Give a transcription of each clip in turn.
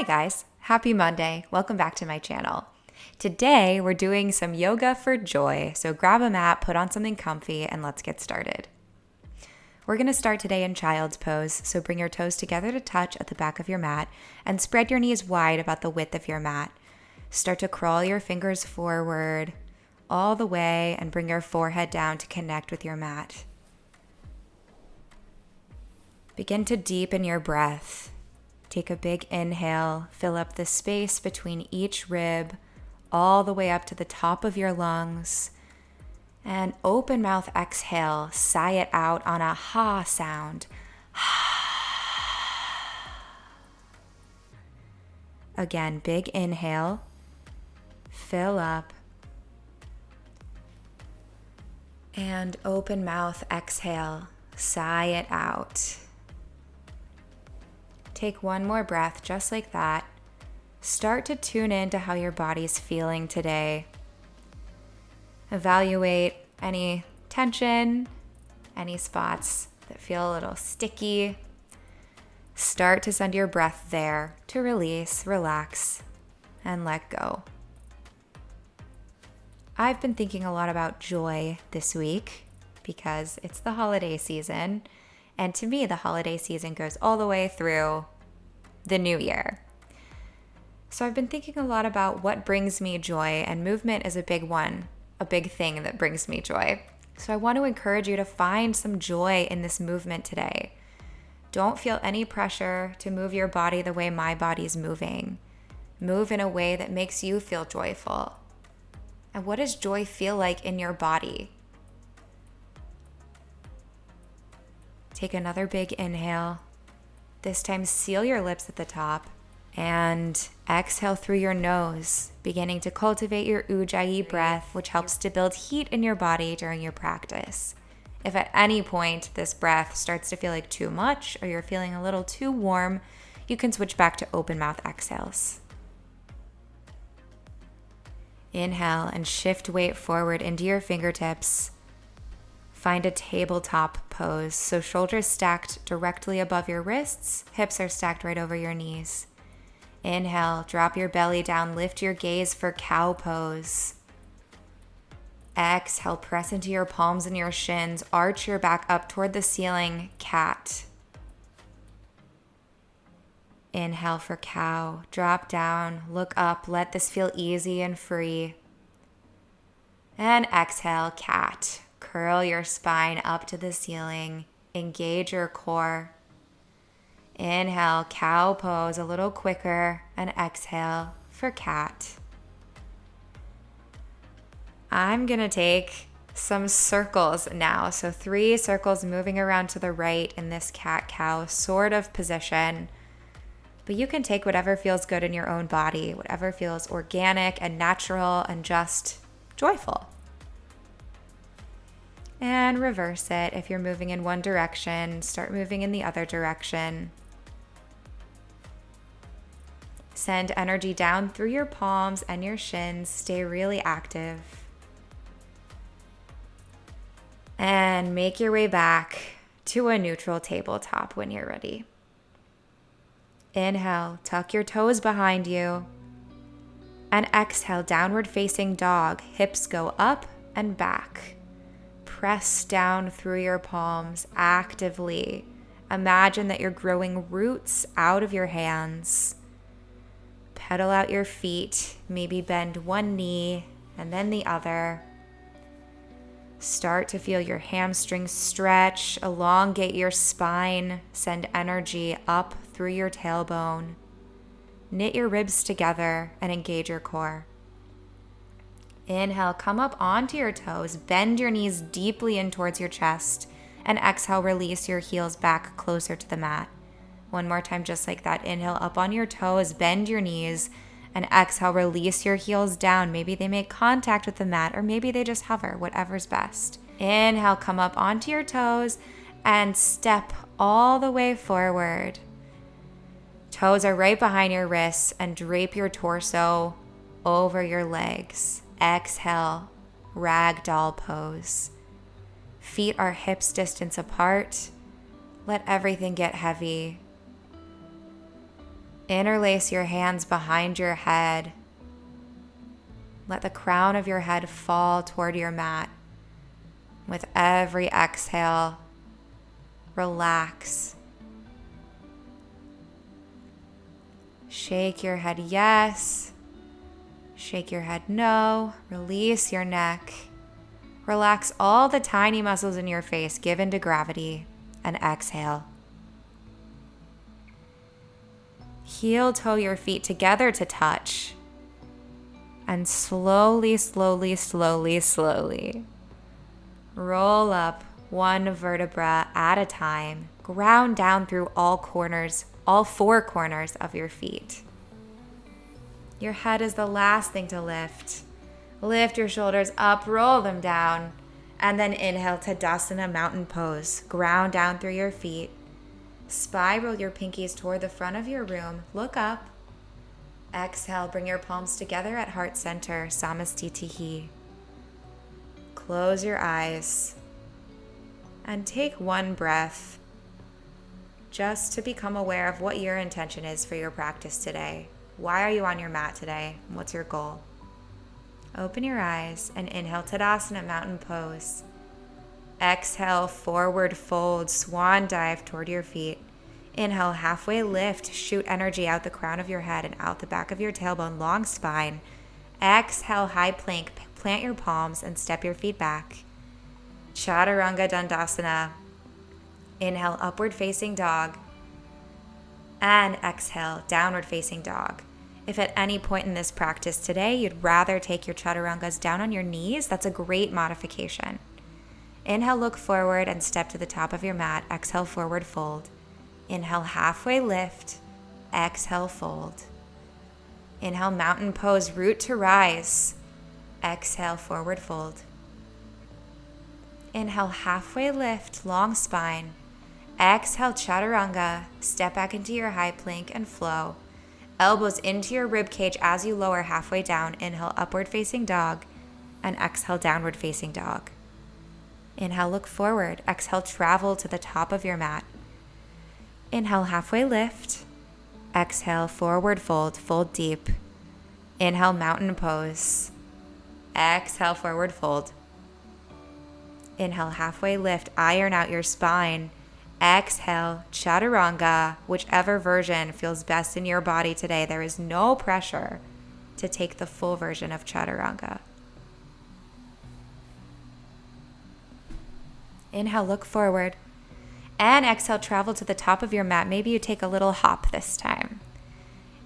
guys, happy Monday. Welcome back to my channel. Today we're doing some yoga for joy, so grab a mat, put on something comfy, and let's get started. We're going to start today in child's pose, so bring your toes together to touch at the back of your mat and spread your knees wide about the width of your mat. Start to crawl your fingers forward all the way and bring your forehead down to connect with your mat. Begin to deepen your breath. Take a big inhale, fill up the space between each rib, all the way up to the top of your lungs. And open mouth exhale, sigh it out on a ha sound. Again, big inhale, fill up. And open mouth exhale, sigh it out. Take one more breath just like that. Start to tune in to how your body's feeling today. Evaluate any tension, any spots that feel a little sticky. Start to send your breath there to release, relax, and let go. I've been thinking a lot about joy this week because it's the holiday season. And to me, the holiday season goes all the way through the new year. So I've been thinking a lot about what brings me joy, and movement is a big one, a big thing that brings me joy. So I want to encourage you to find some joy in this movement today. Don't feel any pressure to move your body the way my body's moving. Move in a way that makes you feel joyful. And what does joy feel like in your body? Take another big inhale. This time, seal your lips at the top and exhale through your nose, beginning to cultivate your Ujjayi breath, which helps to build heat in your body during your practice. If at any point this breath starts to feel like too much or you're feeling a little too warm, you can switch back to open mouth exhales. Inhale and shift weight forward into your fingertips. Find a tabletop pose, so shoulders stacked directly above your wrists, hips are stacked right over your knees. Inhale, drop your belly down, lift your gaze for cow pose. Exhale, press into your palms and your shins, arch your back up toward the ceiling, cat. Inhale for cow, drop down, look up, let this feel easy and free. And exhale, cat. Curl your spine up to the ceiling. Engage your core. Inhale, cow pose a little quicker, and exhale for cat. I'm going to take some circles now. So 3 circles moving around to the right in this cat-cow sort of position. But you can take whatever feels good in your own body, whatever feels organic and natural and just joyful. And reverse it. If you're moving in one direction, start moving in the other direction. Send energy down through your palms and your shins. Stay really active. And make your way back to a neutral tabletop when you're ready. Inhale, tuck your toes behind you. And exhale, downward facing dog. Hips go up and back. Press down through your palms actively. Imagine that you're growing roots out of your hands. Pedal out your feet. Maybe bend one knee and then the other. Start to feel your hamstrings stretch. Elongate your spine. Send energy up through your tailbone. Knit your ribs together and engage your core. Inhale, come up onto your toes, bend your knees deeply in towards your chest, and exhale, release your heels back closer to the mat. One more time, just like that. Inhale, up on your toes, bend your knees, and exhale, release your heels down. Maybe they make contact with the mat, or maybe they just hover, whatever's best. Inhale, come up onto your toes, and step all the way forward. Toes are right behind your wrists, and drape your torso over your legs. Exhale, ragdoll pose. Feet are hips distance apart. Let everything get heavy. Interlace your hands behind your head. Let the crown of your head fall toward your mat. With every exhale, relax. Shake your head yes. Shake your head no. Release your neck. Relax all the tiny muscles in your face, give into gravity, and exhale. Heel toe your feet together to touch. And slowly, slowly, slowly, slowly roll up one vertebra at a time. Ground down through all four corners of your feet. Your head is the last thing to lift. Lift your shoulders up, roll them down, and then inhale Tadasana mountain pose. Ground down through your feet. Spiral your pinkies toward the front of your room. Look up. Exhale, bring your palms together at heart center, Samastitihi. Close your eyes and take one breath just to become aware of what your intention is for your practice today. Why are you on your mat today? What's your goal? Open your eyes and inhale Tadasana mountain pose. Exhale, forward fold, swan dive toward your feet. Inhale, halfway lift, shoot energy out the crown of your head and out the back of your tailbone, long spine. Exhale, high plank, plant your palms and step your feet back. Chaturanga Dandasana. Inhale, upward facing dog. And exhale, downward facing dog. If at any point in this practice today you'd rather take your chaturangas down on your knees, that's a great modification. Inhale, look forward and step to the top of your mat. Exhale, forward fold. Inhale, halfway lift. Exhale, fold. Inhale, mountain pose, root to rise. Exhale, forward fold. Inhale, halfway lift, long spine. Exhale, chaturanga. Step back into your high plank and flow. Elbows into your rib cage as you lower halfway down. Inhale, upward facing dog. And exhale, downward facing dog. Inhale, look forward. Exhale, travel to the top of your mat. Inhale, halfway lift. Exhale, forward fold, fold deep. Inhale, mountain pose. Exhale, forward fold. Inhale, halfway lift, iron out your spine. Exhale, chaturanga, whichever version feels best in your body today. There is no pressure to take the full version of chaturanga. Inhale, look forward. And exhale, travel to the top of your mat. Maybe you take a little hop this time.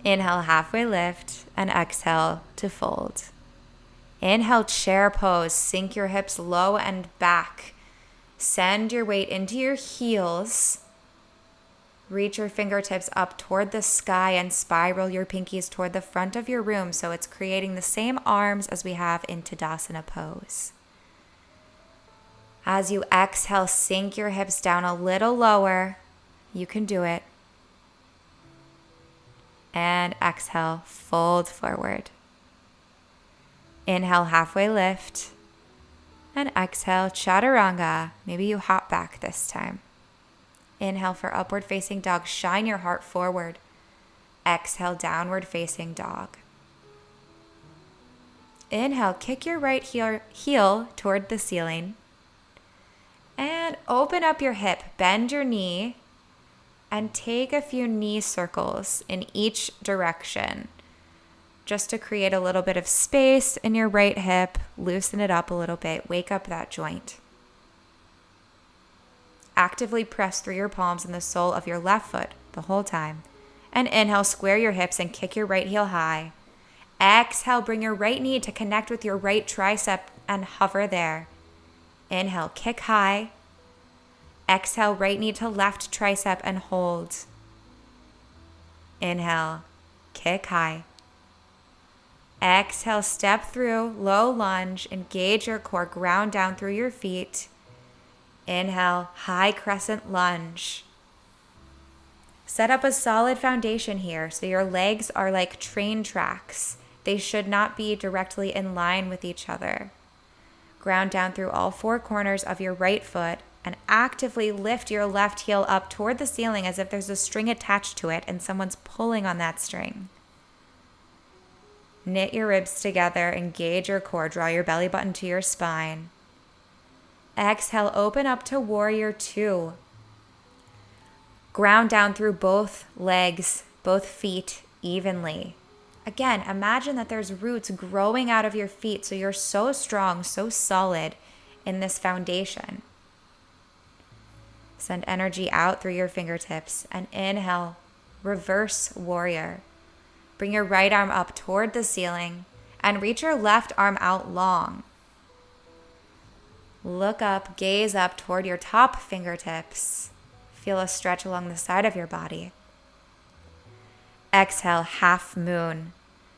Inhale, halfway lift, and exhale to fold. Inhale, chair pose. Sink your hips low and back. Send your weight into your heels. Reach your fingertips up toward the sky and spiral your pinkies toward the front of your room so it's creating the same arms as we have in Tadasana pose. As you exhale, sink your hips down a little lower. You can do it. And exhale, fold forward. Inhale, halfway lift. And exhale, chaturanga. Maybe you hop back this time. Inhale for upward facing dog. Shine your heart forward. Exhale, downward facing dog. Inhale, kick your right heel toward the ceiling. And open up your hip, bend your knee, and take a few knee circles in each direction, just to create a little bit of space in your right hip. Loosen it up a little bit, wake up that joint. Actively press through your palms in the sole of your left foot the whole time. And inhale, square your hips and kick your right heel high. Exhale, bring your right knee to connect with your right tricep and hover there. Inhale, kick high. Exhale, right knee to left tricep and hold. Inhale, kick high. Exhale, step through, low lunge, engage your core, ground down through your feet. Inhale, high crescent lunge. Set up a solid foundation here so your legs are like train tracks. They should not be directly in line with each other. Ground down through all four corners of your right foot and actively lift your left heel up toward the ceiling as if there's a string attached to it and someone's pulling on that string. Knit your ribs together, engage your core, draw your belly button to your spine. Exhale, open up to warrior two. Ground down through both legs, both feet evenly. Again, imagine that there's roots growing out of your feet, so you're so strong, so solid in this foundation. Send energy out through your fingertips and inhale, reverse warrior. Bring your right arm up toward the ceiling and reach your left arm out long. Look up, gaze up toward your top fingertips. Feel a stretch along the side of your body. Exhale, half moon.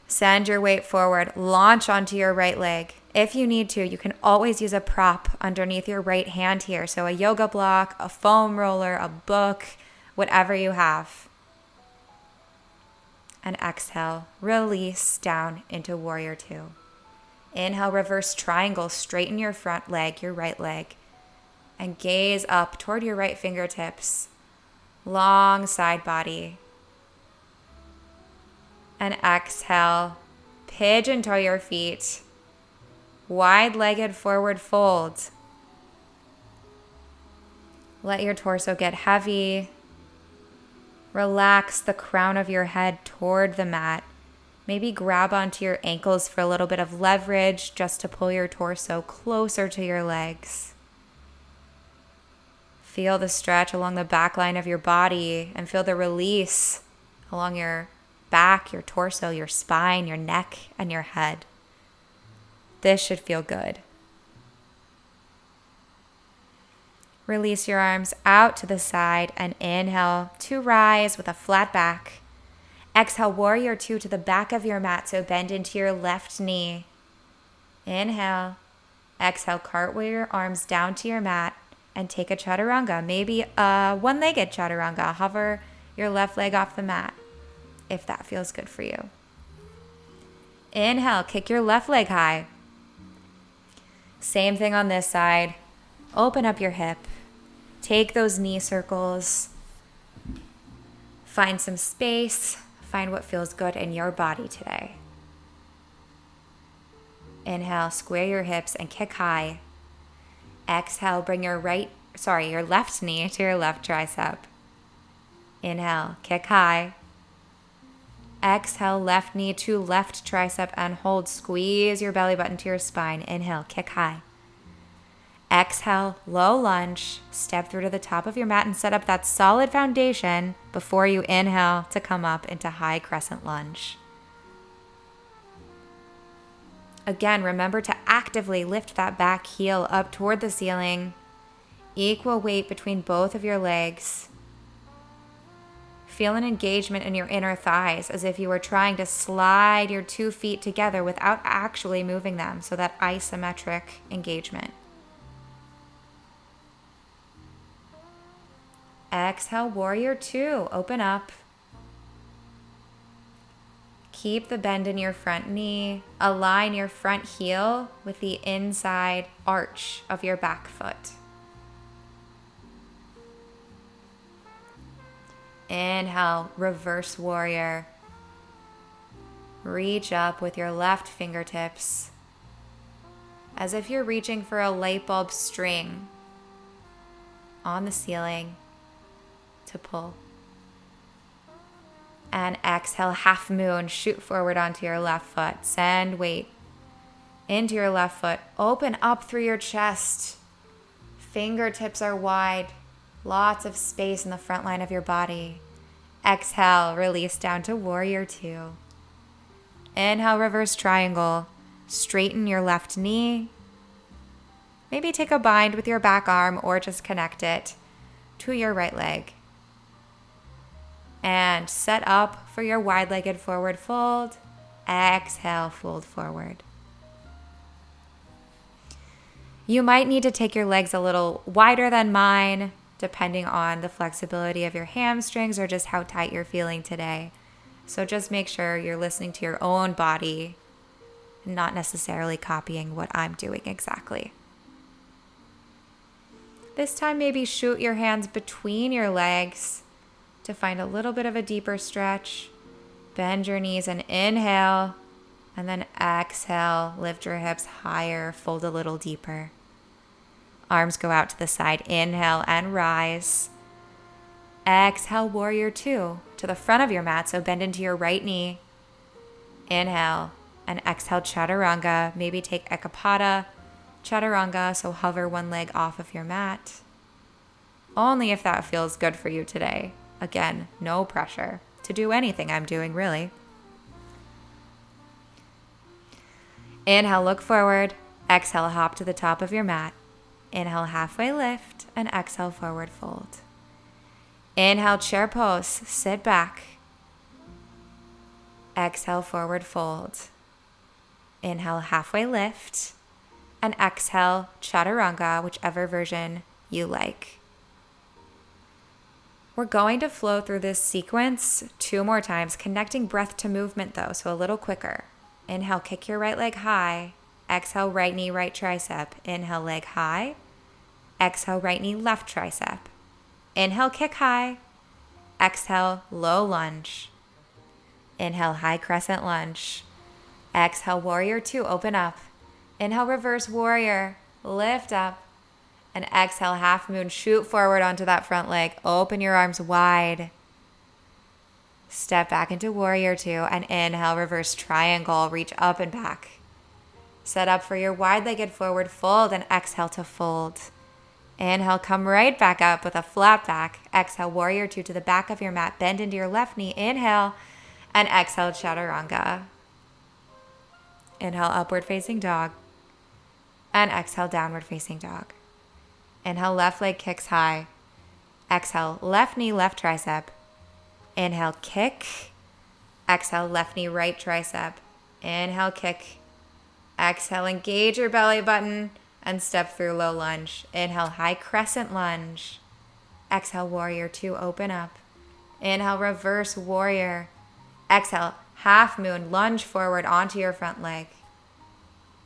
Send your weight forward, launch onto your right leg. If you need to, you can always use a prop underneath your right hand here. So a yoga block, a foam roller, a book, whatever you have. And exhale, release down into warrior two. Inhale, reverse triangle, straighten your front leg, your right leg, and gaze up toward your right fingertips. Long side body. And exhale, pigeon toe your feet. Wide-legged forward fold. Let your torso get heavy. Relax the crown of your head toward the mat. Maybe grab onto your ankles for a little bit of leverage just to pull your torso closer to your legs. Feel the stretch along the back line of your body and feel the release along your back, your torso, your spine, your neck, and your head. This should feel good. Release your arms out to the side and inhale to rise with a flat back. Exhale, warrior two to the back of your mat, so bend into your left knee. Inhale. Exhale, cartwheel your arms down to your mat and take a chaturanga, maybe a one-legged chaturanga. Hover your left leg off the mat if that feels good for you. Inhale, kick your left leg high. Same thing on this side. Open up your hip. Take those knee circles. Find some space. Find what feels good in your body today. Inhale, square your hips and kick high. Exhale, bring your left knee to your left tricep. Inhale, kick high. Exhale, left knee to left tricep and hold. Squeeze your belly button to your spine. Inhale, kick high. Exhale, low lunge. Step through to the top of your mat and set up that solid foundation before you inhale to come up into high crescent lunge. Again, remember to actively lift that back heel up toward the ceiling. Equal weight between both of your legs. Feel an engagement in your inner thighs as if you were trying to slide your 2 feet together without actually moving them, so that isometric engagement. Exhale, warrior two, open up. Keep the bend in your front knee. Align your front heel with the inside arch of your back foot. Inhale, reverse warrior. Reach up with your left fingertips as if you're reaching for a light bulb string on the ceiling to pull. And exhale, half moon, shoot forward onto your left foot. Send weight into your left foot. Open up through your chest. Fingertips are wide. Lots of space in the front line of your body. Exhale, release down to warrior two. Inhale, reverse triangle. Straighten your left knee. Maybe take a bind with your back arm or just connect it to your right leg. And set up for your wide-legged forward fold. Exhale, fold forward. You might need to take your legs a little wider than mine, depending on the flexibility of your hamstrings or just how tight you're feeling today. So just make sure you're listening to your own body, not necessarily copying what I'm doing exactly. This time, maybe shoot your hands between your legs to find a little bit of a deeper stretch. Bend your knees and inhale, and then exhale. Lift your hips higher, fold a little deeper. Arms go out to the side. Inhale and rise. Exhale, warrior two, to the front of your mat, so bend into your right knee. Inhale and exhale, chaturanga. Maybe take ekapada, chaturanga, so hover one leg off of your mat. Only if that feels good for you today. Again, no pressure to do anything I'm doing, really. Inhale, look forward. Exhale, hop to the top of your mat. Inhale, halfway lift, and exhale, forward fold. Inhale, chair pose, sit back. Exhale, forward fold. Inhale, halfway lift, and exhale, chaturanga, whichever version you like. We're going to flow through this sequence 2 more times, connecting breath to movement though, so a little quicker. Inhale, kick your right leg high. Exhale, right knee, right tricep. Inhale, leg high. Exhale, right knee, left tricep. Inhale, kick high. Exhale, low lunge. Inhale, high crescent lunge. Exhale, warrior two, open up. Inhale, reverse warrior, lift up. And exhale, half moon, shoot forward onto that front leg. Open your arms wide. Step back into warrior two, and inhale, reverse triangle, reach up and back. Set up for your wide-legged forward fold, and exhale to fold. Inhale, come right back up with a flat back. Exhale, warrior two to the back of your mat. Bend into your left knee. Inhale, and exhale, chaturanga. Inhale, upward facing dog. And exhale, downward facing dog. Inhale, left leg kicks high. Exhale, left knee, left tricep. Inhale, kick. Exhale, left knee, right tricep. Inhale, kick. Exhale, engage your belly button and step through low lunge. Inhale, high crescent lunge. Exhale, warrior two, open up. Inhale, reverse warrior. Exhale, half moon, lunge forward onto your front leg.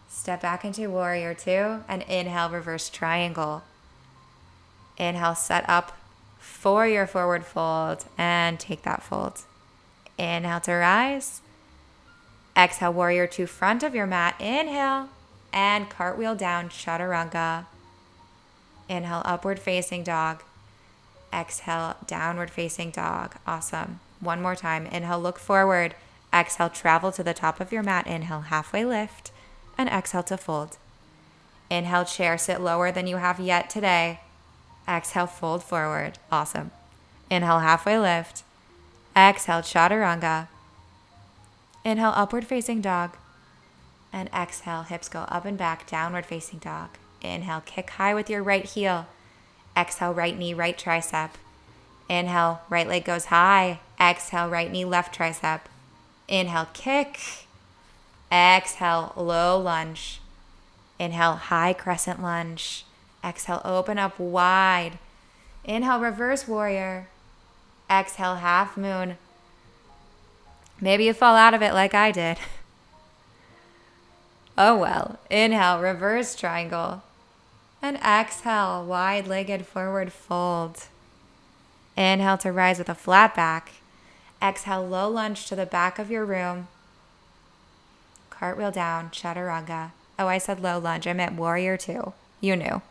Step back into warrior two, and inhale, reverse triangle. Inhale, set up for your forward fold, and take that fold. Inhale to rise. Exhale, warrior two, front of your mat. Inhale, and cartwheel down, chaturanga. Inhale, upward facing dog. Exhale, downward facing dog. Awesome. One more time. Inhale, look forward. Exhale, travel to the top of your mat. Inhale, halfway lift, and exhale to fold. Inhale, chair, sit lower than you have yet today. Exhale, fold forward. Awesome. Inhale, halfway lift. Exhale, chaturanga. Inhale, upward facing dog. And exhale, hips go up and back, downward facing dog. Inhale, kick high with your right heel. Exhale, right knee, right tricep. Inhale, right leg goes high. Exhale, right knee, left tricep. Inhale, kick. Exhale, low lunge. Inhale, high crescent lunge. Exhale, open up wide. Inhale, reverse warrior. Exhale, half moon. Maybe you fall out of it like I did. Oh well. Inhale, reverse triangle. And exhale, wide-legged forward fold. Inhale to rise with a flat back. Exhale, low lunge to the back of your room. Cartwheel down, chaturanga. Oh, I said low lunge. I meant warrior two. You knew.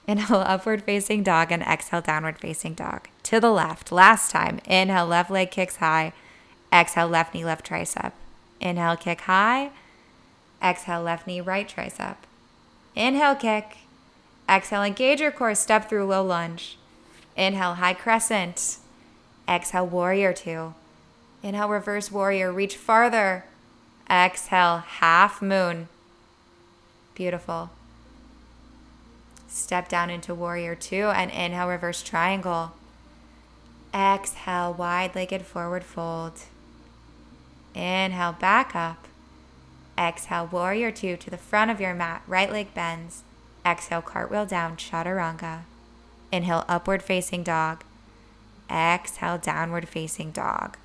Inhale, upward facing dog, and exhale, downward facing dog. To the left. Last time. Inhale, left leg kicks high. Exhale, left knee, left tricep. Inhale, kick high. Exhale, left knee, right tricep. Inhale, kick. Exhale, engage your core, step through low lunge. Inhale, high crescent. Exhale, warrior two. Inhale, reverse warrior, reach farther. Exhale, half moon. Beautiful. Step down into warrior two, and inhale, reverse triangle. Exhale, wide-legged forward fold. Inhale, back up. Exhale, warrior two to the front of your mat, right leg bends. Exhale, cartwheel down, chaturanga. Inhale, upward facing dog. Exhale, downward facing dog.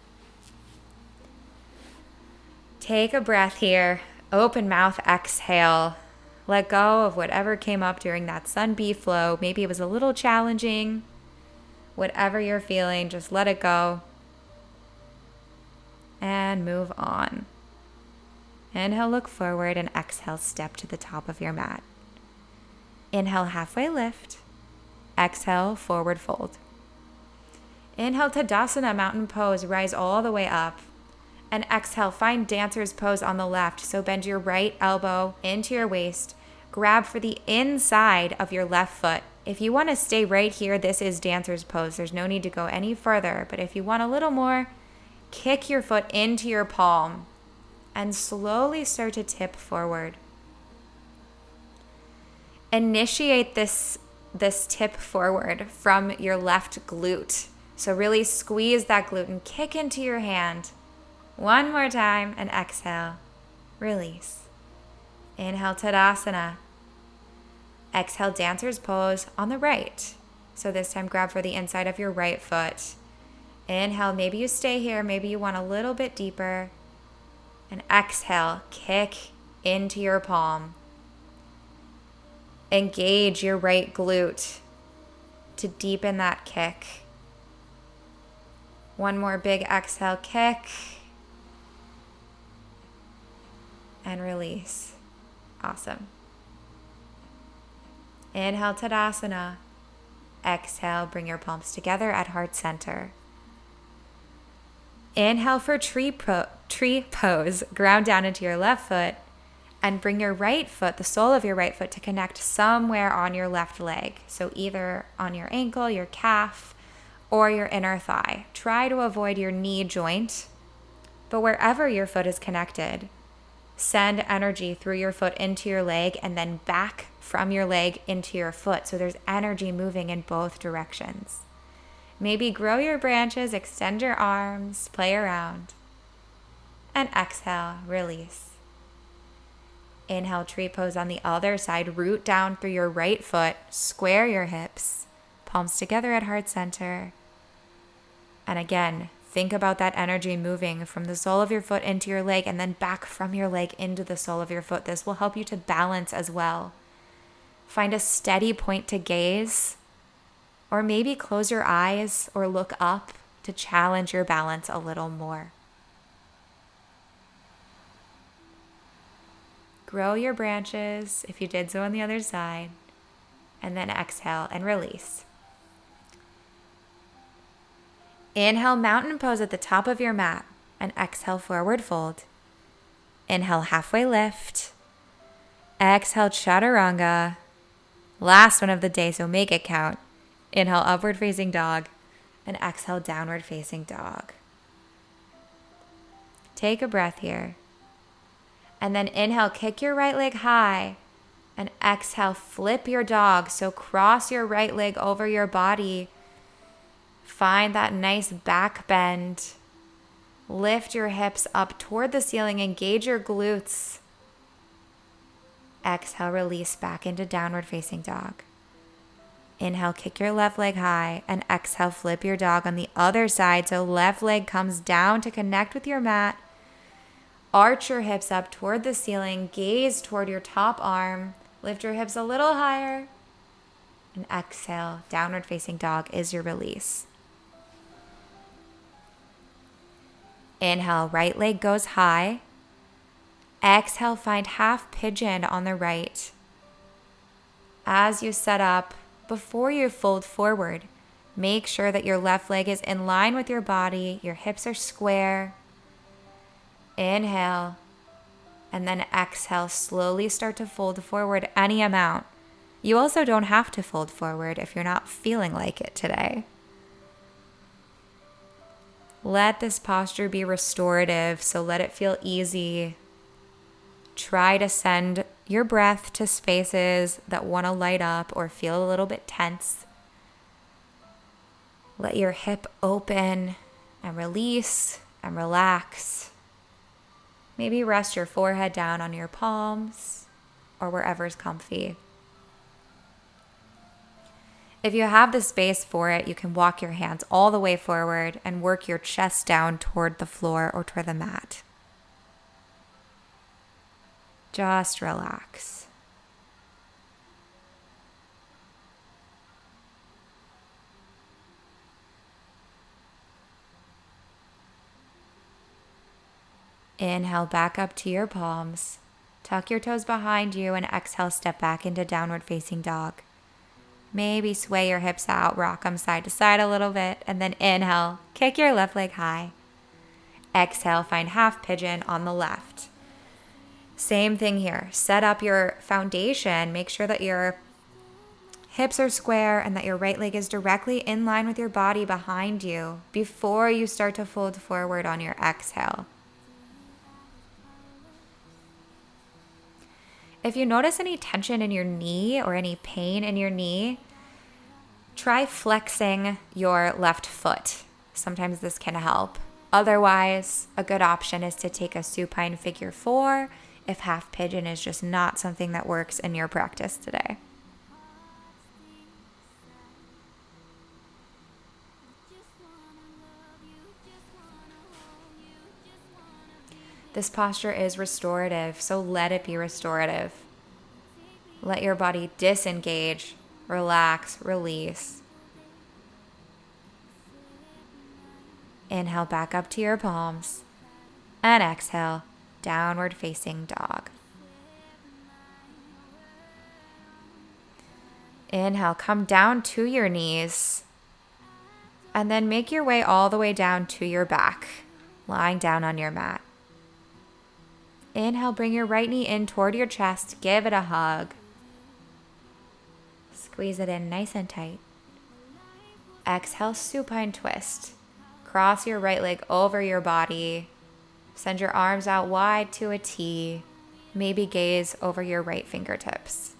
Take a breath here. Open mouth, exhale. Let go of whatever came up during that sun B flow. Maybe it was a little challenging. Whatever you're feeling, just let it go. And move on. Inhale, look forward, and exhale, step to the top of your mat. Inhale, halfway lift. Exhale, forward fold. Inhale, Tadasana, mountain pose, rise all the way up. And exhale, find dancer's pose on the left. So bend your right elbow into your waist. Grab for the inside of your left foot. If you want to stay right here, this is dancer's pose. There's no need to go any further. But if you want a little more, kick your foot into your palm and slowly start to tip forward. Initiate this tip forward from your left glute. So really squeeze that glute and kick into your hand. One more time and exhale. Release. Inhale, Tadasana. Exhale, dancer's pose on the right. So this time grab for the inside of your right foot. Inhale, maybe you stay here, maybe you want a little bit deeper. And exhale, kick into your palm. Engage your right glute to deepen that kick. One more big exhale, kick. And release. Awesome. Inhale, Tadasana. Exhale, bring your palms together at heart center. Inhale for tree pose. Ground down into your left foot and bring your right foot, the sole of your right foot, to connect somewhere on your left leg. So either on your ankle, your calf, or your inner thigh. Try to avoid your knee joint, but wherever your foot is connected, send energy through your foot into your leg and then back from your leg into your foot. So there's energy moving in both directions. Maybe grow your branches, extend your arms, play around. And exhale, release. Inhale, tree pose on the other side. Root down through your right foot. Square your hips. Palms together at heart center. And again, think about that energy moving from the sole of your foot into your leg and then back from your leg into the sole of your foot. This will help you to balance as well. Find a steady point to gaze, or maybe close your eyes or look up to challenge your balance a little more. Grow your branches if you did so on the other side, and then exhale and release. Inhale, mountain pose at the top of your mat, and exhale, forward fold. Inhale, halfway lift. Exhale, chaturanga. Last one of the day, so make it count. Inhale, upward facing dog, and exhale, downward facing dog. Take a breath here. And then inhale, kick your right leg high, and exhale, flip your dog. So cross your right leg over your body. Find that nice back bend. Lift your hips up toward the ceiling. Engage your glutes. Exhale, release back into downward facing dog. Inhale, kick your left leg high, and exhale, flip your dog on the other side. So left leg comes down to connect with your mat. Arch your hips up toward the ceiling. Gaze toward your top arm. Lift your hips a little higher. And exhale, downward facing dog is your release. Inhale, right leg goes high. Exhale, find half pigeon on the right. As you set up, before you fold forward, make sure that your left leg is in line with your body. Your hips are square. Inhale, and then exhale. Slowly start to fold forward any amount. You also don't have to fold forward if you're not feeling like it today. Let this posture be restorative, so let it feel easy. Try to send your breath to spaces that want to light up or feel a little bit tense. Let your hip open and release and relax. Maybe rest your forehead down on your palms or wherever's comfy. If you have the space for it, you can walk your hands all the way forward and work your chest down toward the floor or toward the mat. Just relax. Inhale back up to your palms. Tuck your toes behind you and exhale, step back into downward facing dog. Maybe sway your hips out, rock them side to side a little bit, and then inhale, kick your left leg high. Exhale, find half pigeon on the left. Same thing here. Set up your foundation. Make sure that your hips are square and that your right leg is directly in line with your body behind you before you start to fold forward on your exhale. If you notice any tension in your knee or any pain in your knee, try flexing your left foot. Sometimes this can help. Otherwise, a good option is to take a supine figure 4 if half pigeon is just not something that works in your practice today. This posture is restorative, so let it be restorative. Let your body disengage, relax, release. Inhale back up to your palms, and exhale, downward facing dog. Inhale, come down to your knees, and then make your way all the way down to your back, lying down on your mat. Inhale, bring your right knee in toward your chest, give it a hug. Squeeze it in nice and tight. Exhale, supine twist. Cross your right leg over your body. Send your arms out wide to a T. Maybe gaze over your right fingertips.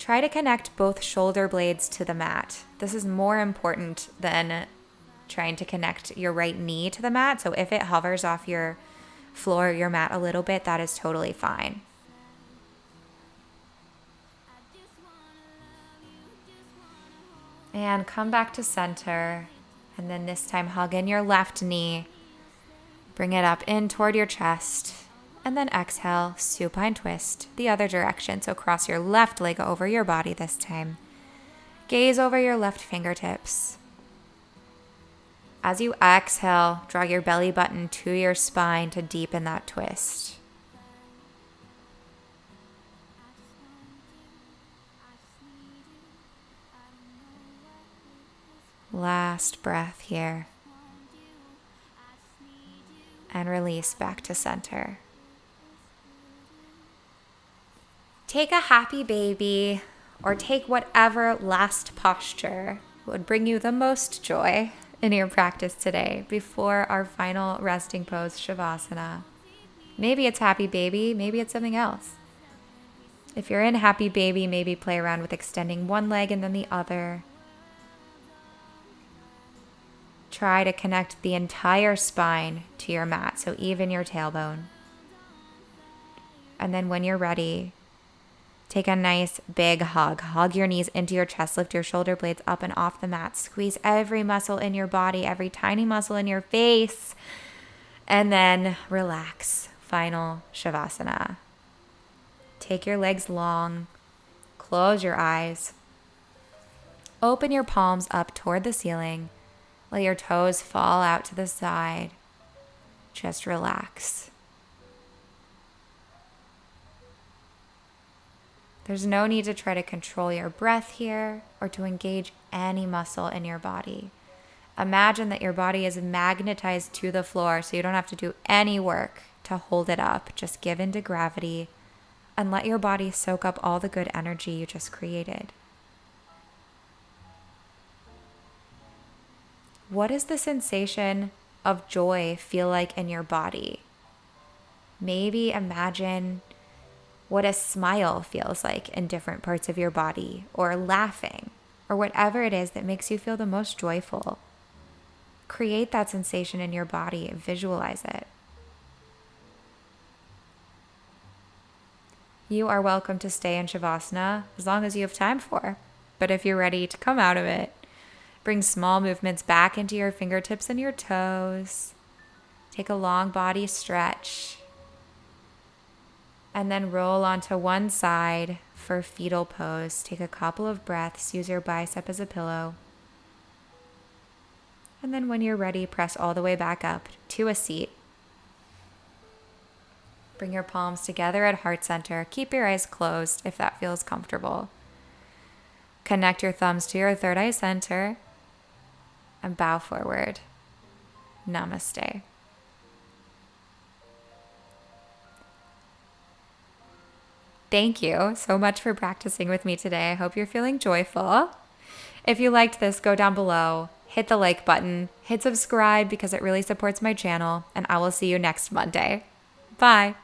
Try to connect both shoulder blades to the mat. This is more important than trying to connect your right knee to the mat. So if it hovers off your floor, your mat a little bit, that is totally fine. And come back to center. And then this time hug in your left knee. Bring it up in toward your chest. And then exhale, supine twist the other direction. So cross your left leg over your body this time. Gaze over your left fingertips. As you exhale, draw your belly button to your spine to deepen that twist. Last breath here. And release back to center. Take a happy baby, or take whatever last posture would bring you the most joy in your practice today before our final resting pose, Shavasana. Maybe it's happy baby, maybe it's something else. If you're in happy baby, maybe play around with extending one leg and then the other. Try to connect the entire spine to your mat, so even your tailbone. And then when you're ready, take a nice big hug. Hug your knees into your chest, lift your shoulder blades up and off the mat. Squeeze every muscle in your body, every tiny muscle in your face. And then relax. Final Shavasana. Take your legs long. Close your eyes. Open your palms up toward the ceiling. Let your toes fall out to the side. Just relax. There's no need to try to control your breath here or to engage any muscle in your body. Imagine that your body is magnetized to the floor, so you don't have to do any work to hold it up. Just give in to gravity and let your body soak up all the good energy you just created. What does the sensation of joy feel like in your body? Maybe imagine what a smile feels like in different parts of your body, or laughing, or whatever it is that makes you feel the most joyful. Create that sensation in your body, visualize it. You are welcome to stay in Shavasana as long as you have time for. But if you're ready to come out of it, bring small movements back into your fingertips and your toes. Take a long body stretch. And then roll onto one side for fetal pose. Take a couple of breaths. Use your bicep as a pillow. And then when you're ready, press all the way back up to a seat. Bring your palms together at heart center. Keep your eyes closed if that feels comfortable. Connect your thumbs to your third eye center and bow forward. Namaste. Thank you so much for practicing with me today. I hope you're feeling joyful. If you liked this, go down below, hit the like button, hit subscribe because it really supports my channel, and I will see you next Monday. Bye.